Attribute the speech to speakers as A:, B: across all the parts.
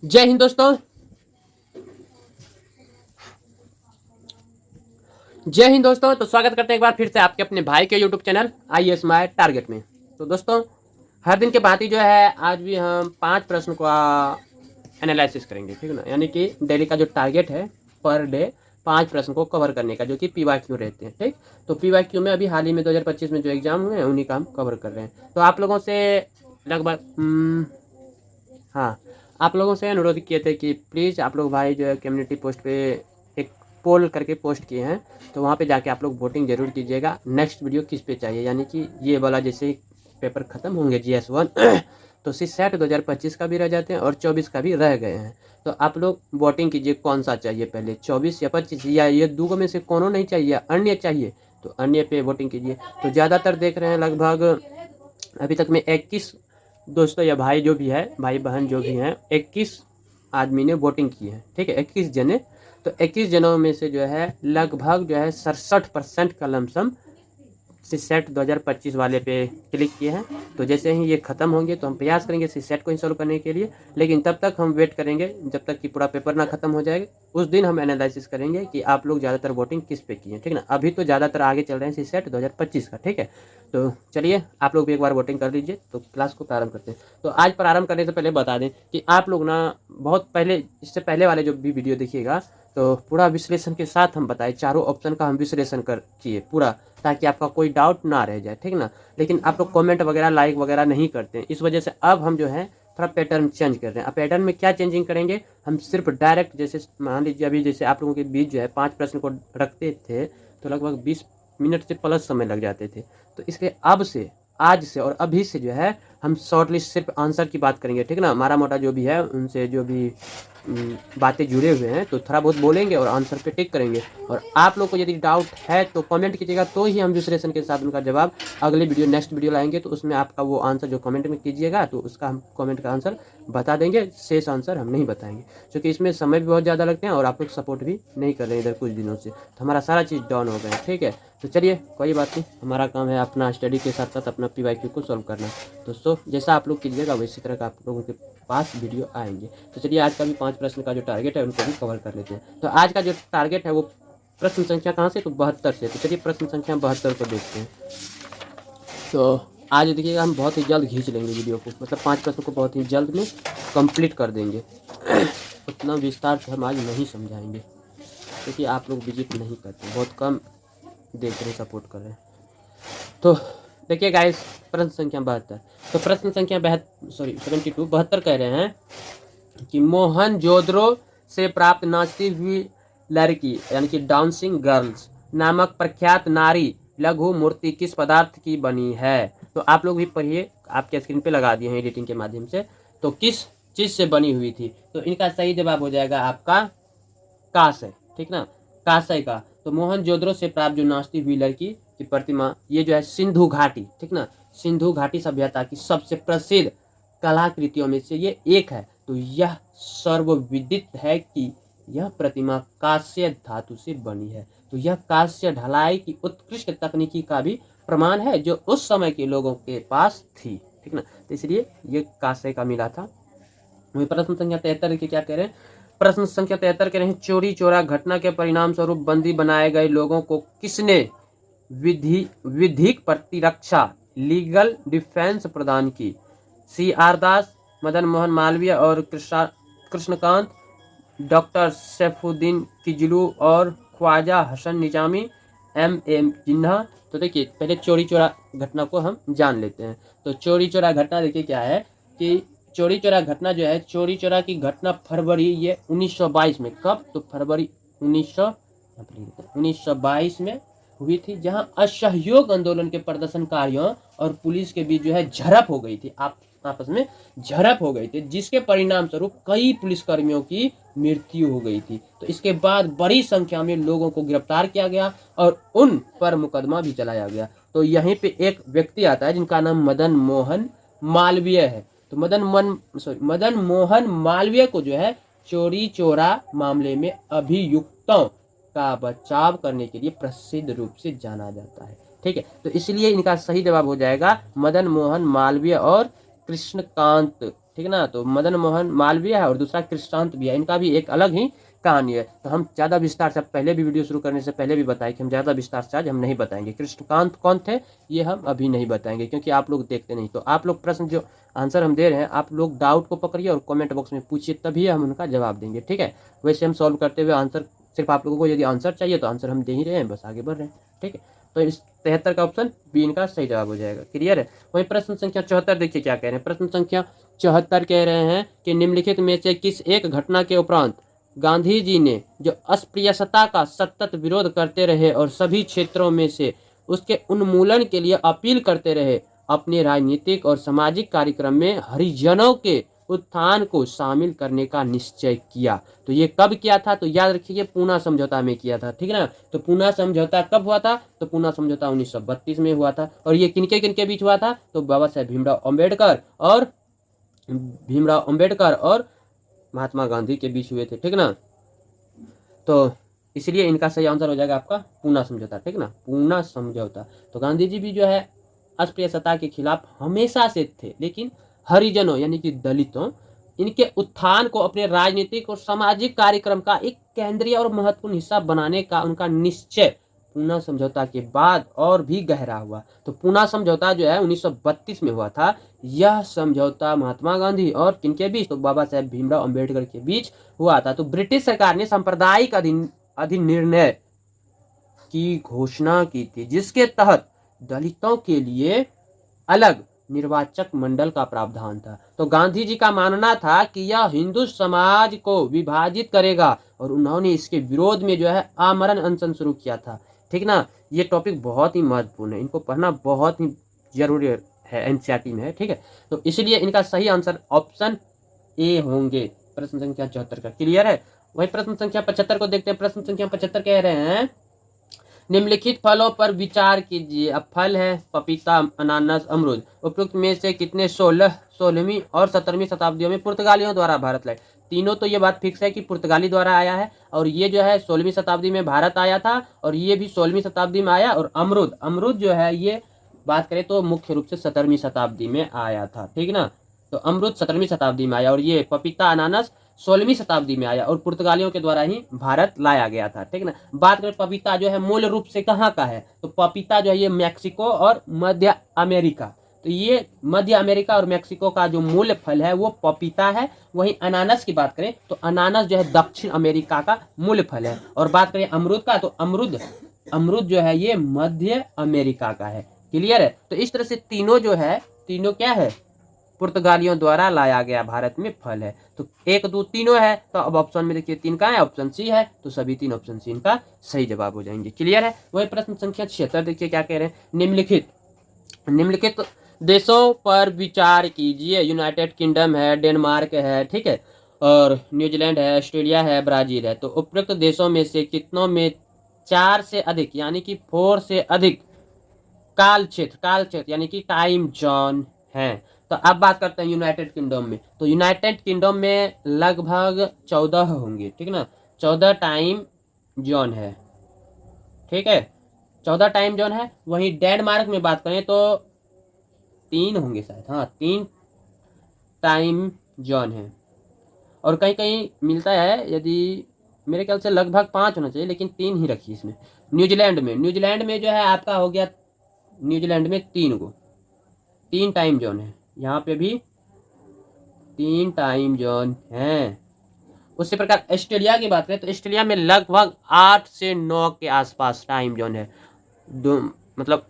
A: जय हिंद दोस्तों। जय हिंद दोस्तों। तो स्वागत करते हैं एक बार फिर से आपके अपने भाई के YouTube channel IAS my target में। तो दोस्तों, हर दिन के भांति जो है आज भी हम 5 प्रश्न का एनालिसिस करेंगे, ठीक है ना। यानी कि डेली का जो टारगेट है पर डे 5 प्रश्न को कवर करने का, जो कि PYQ रहते हैं। ठीक, तो PYQ में अभी हाल ही में 2025 में जो एग्जाम हुए हैं उन्हीं का हम कवर कर रहे हैं। तो आप लोगों से लगभग हाँ, आप लोगों से अनुरोध किए थे कि प्लीज़ आप लोग भाई जो है कम्युनिटी पोस्ट पे एक पोल करके पोस्ट किए हैं, तो वहाँ पे जाके आप लोग वोटिंग जरूर कीजिएगा। नेक्स्ट वीडियो किस पे चाहिए, यानी कि ये वाला जैसे पेपर ख़त्म होंगे GS1 तो CSAT 2025 का भी रह जाते हैं और 24 का भी रह गए हैं। तो आप लोग वोटिंग कीजिए कौन सा चाहिए पहले, 24 या 25, या ये दो में से कोनो नहीं चाहिए या अन्य चाहिए तो अन्य पे वोटिंग कीजिए। तो ज़्यादातर देख रहे हैं लगभग अभी तक में 21 दोस्तों या भाई जो भी है, भाई बहन जो भी हैं, 21 आदमी ने वोटिंग की है। ठीक है, 21 जने। तो 21 जनों में से जो है लगभग जो है 67% का लमसम CSAT 2025 वाले पे क्लिक किए हैं। तो जैसे ही ये ख़त्म होंगे तो हम प्रयास करेंगे CSAT को इंस्टॉल करने के लिए, लेकिन तब तक हम वेट करेंगे जब तक कि पूरा पेपर ना ख़त्म हो जाएगा। उस दिन हम एनालिसिस करेंगे कि आप लोग ज़्यादातर वोटिंग किस पे की है, ठीक ना। अभी तो ज़्यादातर आगे चल रहे हैं CSAT 2025 का, ठीक है। तो चलिए आप लोग भी एक बार वोटिंग कर लीजिए। तो क्लास को प्रारंभ करते हैं। तो आज प्रारंभ करने से पहले बता दें कि आप लोग ना बहुत पहले, इससे पहले वाले जो भी वीडियो देखिएगा तो पूरा विश्लेषण के साथ हम बताए, चारों ऑप्शन का हम विश्लेषण कर किए पूरा, ताकि आपका कोई डाउट ना रह जाए, ठीक ना। लेकिन आप लोग कमेंट वगैरह लाइक वगैरह नहीं करते हैं, इस वजह से अब हम जो है थोड़ा पैटर्न चेंज कर रहे हैं। अब पैटर्न में क्या चेंजिंग करेंगे, हम सिर्फ डायरेक्ट, जैसे मान लीजिए अभी जैसे आप लोगों के बीच जो है 5 प्रश्न को रखते थे तो लगभग 20 मिनट से प्लस समय लग जाते थे। तो इसलिए अब से, आज से और अभी से जो है हम शॉर्ट लिस्ट सिर्फ आंसर की बात करेंगे, ठीक ना। हमारा मोटा जो भी है उनसे जो भी बातें जुड़े हुए हैं तो थोड़ा बहुत बोलेंगे और आंसर पे टिक करेंगे। और आप लोग को यदि डाउट है तो कमेंट कीजिएगा, तो ही हम विश्लेषण के साथ उनका जवाब अगले वीडियो, नेक्स्ट वीडियो लाएंगे। तो उसमें आपका वो आंसर जो कमेंट में कीजिएगा तो उसका हम कमेंट का आंसर बता देंगे, शेष आंसर हम नहीं बताएंगे, क्योंकि इसमें समय भी बहुत ज़्यादा लगते हैं और आप लोग सपोर्ट भी नहीं कर रहे हैं इधर कुछ दिनों से, तो हमारा सारा चीज़ डाउन हो गया है, ठीक है। तो चलिए कोई बात नहीं, हमारा काम है अपना स्टडी के साथ साथ अपना PYQ को सॉल्व करना। तो जैसा आप लोग कीजिएगा वैसी तरह का आप लोगों के पास वीडियो आएंगे। तो चलिए आज का भी 5 प्रश्न का जो टारगेट है उनको भी कवर कर लेते हैं। तो आज का जो टारगेट है वो प्रश्न संख्या कहाँ से, तो 72 से। तो चलिए प्रश्न संख्या 72 को देखते हैं। तो आज देखिएगा हम बहुत ही जल्द खींच लेंगे वीडियो को, मतलब 5 प्रश्न को बहुत ही जल्द में कंप्लीट कर देंगे उतना विस्तार से हम आज नहीं समझाएंगे, क्योंकि आप लोग विजिट नहीं करते, बहुत कम देख रहे, सपोर्ट कर रहे हैं। तो देखिए गाइस, प्रश्न संख्या 72। तो प्रश्न संख्या 72 कह रहे हैं कि मोहनजोदड़ो से प्राप्त नाचती हुई लड़की, यानी कि डांसिंग गर्ल्स नामक प्रख्यात नारी लघु मूर्ति किस पदार्थ की बनी है। तो आप लोग भी पढ़िए, आपके स्क्रीन पे लगा दिए हैं एडिटिंग के माध्यम से। तो किस चीज़ से बनी हुई थी, तो इनका सही जवाब हो जाएगा आपका कांस्य, ठीक ना, कांस्य का। तो मोहनजोदड़ो से प्राप्त जो नाचती हुई लड़की की प्रतिमा, ये जो है सिंधु घाटी, ठीक ना, सिंधु घाटी सभ्यता की सबसे प्रसिद्ध कलाकृतियों में से ये एक है। तो यह सर्वविदित है कि यह प्रतिमा कांस्य धातु से बनी है। तो यह कांस्य ढलाई की उत्कृष्ट तकनीकी का भी प्रमाण है जो उस समय के लोगों के पास थी, ठीक ना। तो इसलिए ये कांस्य का मिला था। प्रश्न संख्या 73 के क्या कह रहे हैं, प्रश्न संख्या 73 कह रहे हैं चोरी चोरा घटना के परिणाम स्वरूप बंदी बनाए गए लोगों को किसने विधिक प्रतिरक्षा, लीगल डिफेंस प्रदान की। CR दास, मदन मोहन मालवीय और कृष्णकांत, डॉक्टर सैफुद्दीन किजलू और ख्वाजा हसन निजामी, MM जिन्ना। तो देखिए पहले चोरी चोरा घटना को हम जान लेते हैं। तो चोरी चोरा घटना देखिए क्या है कि चोरी चोरा घटना जो है, चोरी चोरा की घटना फरवरी ये 1922 में, कब, तो फरवरी 1922 में हुई थी, जहां असहयोग आंदोलन के प्रदर्शनकारियों और पुलिस के बीच जो है झड़प हो गई थी, आपस में झड़प हो गई थी, जिसके परिणाम स्वरूप कई पुलिसकर्मियों की मृत्यु हो गई थी। तो इसके बाद बड़ी संख्या में लोगों को गिरफ्तार किया गया और उन पर मुकदमा भी चलाया गया। तो यहीं पे एक व्यक्ति आता है जिनका नाम मदन मोहन मालवीय है। तो मदन मोहन मालवीय को जो है चोरी चोरा मामले में अभियुक्तों का बचाव करने के लिए प्रसिद्ध रूप से जाना जाता है, ठीक है। तो इसलिए इनका सही जवाब हो जाएगा मदन मोहन मालवीय और कृष्णकांत, ठीक ना। तो मदन मोहन मालवीय है और दूसरा कृष्णांत भी है, इनका भी एक अलग ही कहानी है। तो हम ज़्यादा विस्तार से, पहले भी वीडियो शुरू करने से पहले भी बताए कि हम ज़्यादा विस्तार से आज हम नहीं बताएंगे कृष्णकांत कौन थे, ये हम अभी नहीं बताएंगे क्योंकि आप लोग देखते नहीं। तो आप लोग प्रश्न जो आंसर हम दे रहे हैं, आप लोग डाउट को पकड़िए और कमेंट बॉक्स में पूछिए, तभी हम उनका जवाब देंगे, ठीक है। वैसे हम सॉल्व करते हुए आंसर, सिर्फ आप लोगों को यदि आंसर चाहिए तो आंसर हम दे ही रहे हैं, बस आगे बढ़ रहे हैं, ठीक है। तो इस 73 का ऑप्शन बी इनका सही जवाब हो जाएगा। क्लियर है। वहीं प्रश्न संख्या 74 देखिए क्या कह रहे हैं। प्रश्न संख्या 74 कह रहे हैं कि निम्नलिखित में से किस एक घटना के उपरांत गांधी जी ने जो अस्पृश्यता का सतत विरोध करते रहे और सभी क्षेत्रों में से उसके उन्मूलन के लिए अपील करते रहे, अपने राजनीतिक और सामाजिक कार्यक्रम में हरिजनों के उत्थान को शामिल करने का निश्चय किया। तो ये कब किया था, तो याद रखिए पूना समझौता में किया था, ठीक है ना। तो पूना समझौता कब हुआ था, तो पूना समझौता 1932 में हुआ था। और ये किनके किनके बीच हुआ था, तो बाबा साहेब भीमराव अम्बेडकर और महात्मा गांधी के बीच हुए थे, ठीक ना। तो इसलिए इनका सही आंसर हो जाएगा आपका पूना समझौता, ठीक ना, पूना समझौता। तो गांधी जी भी जो है अस्पृश्यता के खिलाफ हमेशा से थे, लेकिन हरिजनों यानी कि दलितों, इनके उत्थान को अपने राजनीतिक और सामाजिक कार्यक्रम का एक केंद्रीय और महत्वपूर्ण हिस्सा बनाने का उनका निश्चय पूना समझौता के बाद और भी गहरा हुआ। तो पूना समझौता जो है 1932 में हुआ था। यह समझौता महात्मा गांधी और किनके बीच, तो बाबा साहेब भीमराव अम्बेडकर के बीच हुआ था। तो ब्रिटिश सरकार ने सांप्रदायिक अधिनिर्णय की घोषणा की थी, जिसके तहत दलितों के लिए अलग निर्वाचक मंडल का प्रावधान था। तो गांधी जी का मानना था कि यह हिंदू समाज को विभाजित करेगा और उन्होंने इसके विरोध में जो है आमरण अनशन शुरू किया था, ठीक ना। ये टॉपिक बहुत ही महत्वपूर्ण है, इनको पढ़ना बहुत ही जरूरी है, एनसीईआरटी में है, ठीक है। तो इसलिए इनका सही आंसर ऑप्शन ए होंगे प्रश्न संख्या 74 का। क्लियर है। वही प्रश्न संख्या 75 को देखते हैं। प्रश्न संख्या 75 कह रहे हैं निम्नलिखित फलों पर विचार कीजिए। अब फल है पपीता, अनानास, अमरूद। उपयुक्त में से कितने 16वीं और 17वीं शताब्दियों में पुर्तगालियों द्वारा भारत लाए। तीनों तो ये बात फिक्स है कि पुर्तगाली द्वारा आया है, और ये जो है 16वीं शताब्दी में भारत आया था, और ये भी 16वीं शताब्दी में आया। और अमरूद जो है ये बात करें तो मुख्य रूप से 17वीं शताब्दी में आया था, ठीक ना। तो अमरूद 17वीं शताब्दी में आया और ये पपीता, अनानास 16वीं शताब्दी में आया और पुर्तगालियों के द्वारा ही भारत लाया गया था, ठीक ना। बात करें पपीता जो है मूल रूप से कहाँ का है, तो पपीता जो है ये मैक्सिको और मध्य अमेरिका, तो ये मध्य अमेरिका और मैक्सिको का जो मूल फल है वो पपीता है। वहीं अनानास की बात करें तो अनानास जो है दक्षिण अमेरिका का मूल फल है। और बात करें अमरूद का, तो अमरूद जो है ये मध्य अमेरिका का है। क्लियर है। तो इस तरह से तीनों जो है, तीनों क्या है, पुर्तगालियों द्वारा लाया गया भारत में फल है। तो 1 2 तीनों है। तो अब ऑप्शन में देखिए 3 का है, ऑप्शन सी है, तो सभी 3 ऑप्शन सी इनका सही जवाब हो जाएंगे। क्लियर है। वही प्रश्न संख्या 76 देखिए क्या कह रहे हैं। निम्नलिखित देशों पर विचार कीजिए। यूनाइटेड किंगडम है, डेनमार्क है, ठीक है, और न्यूजीलैंड है, ऑस्ट्रेलिया है, ब्राजील है। तो उपरोक्त देशों में से कितनों में 4 से अधिक यानी कि 4 से अधिक काल क्षेत्र यानी कि टाइम जोन है। तो अब बात करते हैं यूनाइटेड किंगडम में। तो यूनाइटेड किंगडम में लगभग 14 होंगे, ठीक ना, 14 टाइम जोन है, ठीक है, 14 टाइम जोन है। वहीं डेनमार्क में बात करें तो 3 होंगे शायद, हाँ 3 टाइम जोन है। और कहीं कहीं मिलता है, यदि मेरे ख्याल से लगभग 5 होना चाहिए, लेकिन 3 ही रखिए इसमें। न्यूजीलैंड में जो है आपका हो गया, न्यूजीलैंड में 3 टाइम जोन है, यहाँ पे भी 3 टाइम जोन है। उसी प्रकार ऑस्ट्रेलिया की बात करें तो ऑस्ट्रेलिया में लगभग 8 से 9 के आसपास टाइम जोन है। मतलब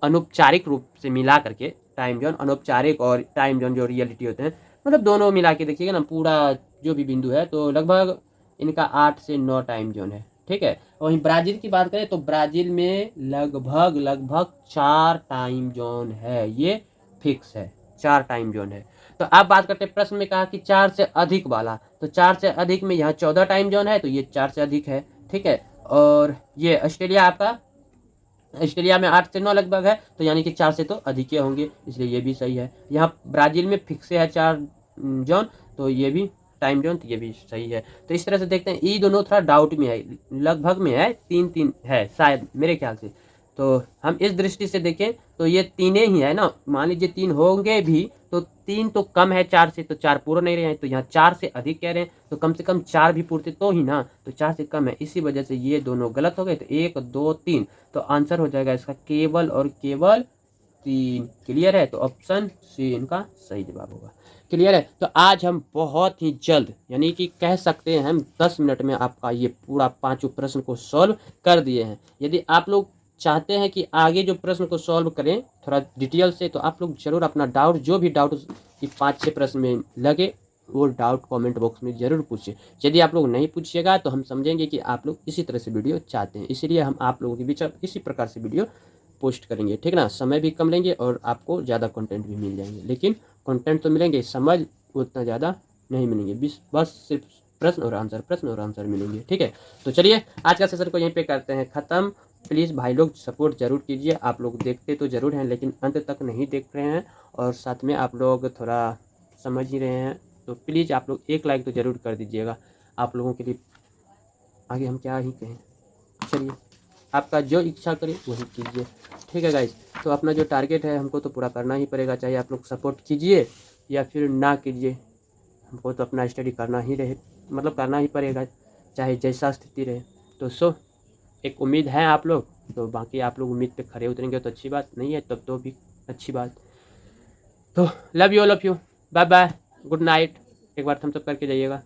A: अनौपचारिक रूप से मिला करके टाइम जोन, अनौपचारिक और टाइम जोन जो रियलिटी होते हैं, मतलब दोनों मिला के देखिएगा ना, पूरा जो भी बिंदु है, तो लगभग इनका 8 से 9 टाइम जोन है, ठीक है। वहीं ब्राज़ील की बात करें तो ब्राज़ील में लगभग 4 टाइम जोन है, ये फिक्स है, 4 टाइम जोन है। तो आप बात करते हैं, प्रश्न में कहा कि 4 से अधिक वाला, तो 4 से अधिक में यहाँ 14 टाइम जोन है, तो ये 4 से अधिक है, ठीक है। और ये ऑस्ट्रेलिया में 8 से 9 लगभग है, तो यानी कि 4 से तो अधिक ही होंगे, इसलिए ये भी सही है। यहाँ ब्राज़ील में फिक्स है 4 जोन, तो ये भी टाइम जोन, तो ये भी सही है। तो इस तरह से देखते हैं, ये दोनों थोड़ा डाउट में है, लगभग में है, 3 है शायद मेरे ख्याल से, तो हम इस दृष्टि से देखें तो ये तीने ही है ना, मान लीजिए 3 होंगे भी तो 3 तो कम है 4 से, तो 4 पूरा नहीं रहे हैं, तो यहाँ 4 से अधिक कह रहे हैं तो कम से कम 4 भी पूरते तो ही ना, तो 4 से कम है, इसी वजह से ये दोनों गलत हो गए। तो 1 2 3, तो आंसर हो जाएगा इसका केवल और केवल 3। क्लियर है, तो ऑप्शन सी इनका सही जवाब होगा। क्लियर है, तो आज हम बहुत ही जल्द यानी कि कह सकते हैं हम 10 मिनट में आपका ये पूरा 5 प्रश्न को सॉल्व कर दिए हैं। यदि आप लोग चाहते हैं कि आगे जो प्रश्न को सॉल्व करें थोड़ा डिटेल से, तो आप लोग जरूर अपना डाउट, जो भी डाउट कि 5-6 प्रश्न में लगे, वो डाउट कमेंट बॉक्स में ज़रूर पूछिए। यदि आप लोग नहीं पूछिएगा तो हम समझेंगे कि आप लोग इसी तरह से वीडियो चाहते हैं, इसीलिए हम आप लोगों के बीच इसी प्रकार से वीडियो पोस्ट करेंगे। ठीक ना, समय भी कम लेंगे और आपको ज़्यादा कंटेंट भी मिल जाएंगे, लेकिन कंटेंट तो मिलेंगे, समझ उतना ज़्यादा नहीं मिलेंगे, बस सिर्फ प्रश्न और आंसर मिलेंगे। ठीक है, तो चलिए आज का सेशन को यहीं पे करते हैं ख़त्म। प्लीज़ भाई लोग सपोर्ट ज़रूर कीजिए, आप लोग देखते तो ज़रूर हैं लेकिन अंत तक नहीं देख रहे हैं, और साथ में आप लोग थोड़ा समझ ही रहे हैं, तो प्लीज़ आप लोग एक लाइक तो ज़रूर कर दीजिएगा। आप लोगों के लिए आगे हम क्या ही कहें, चलिए आपका जो इच्छा करे वही कीजिए। ठीक है गाइस, तो अपना जो टारगेट है हमको तो पूरा करना ही पड़ेगा, चाहे आप लोग सपोर्ट कीजिए या फिर ना कीजिए, हमको तो अपना स्टडी करना ही रहे, मतलब करना ही पड़ेगा, चाहे जैसा स्थिति रहे। तो एक उम्मीद है आप लोग, तो बाकी आप लोग उम्मीद पे खड़े उतरेंगे तो अच्छी बात, नहीं है तब तो भी अच्छी बात। तो love you, bye bye, good night, एक बार थम्स अप करके जाइएगा।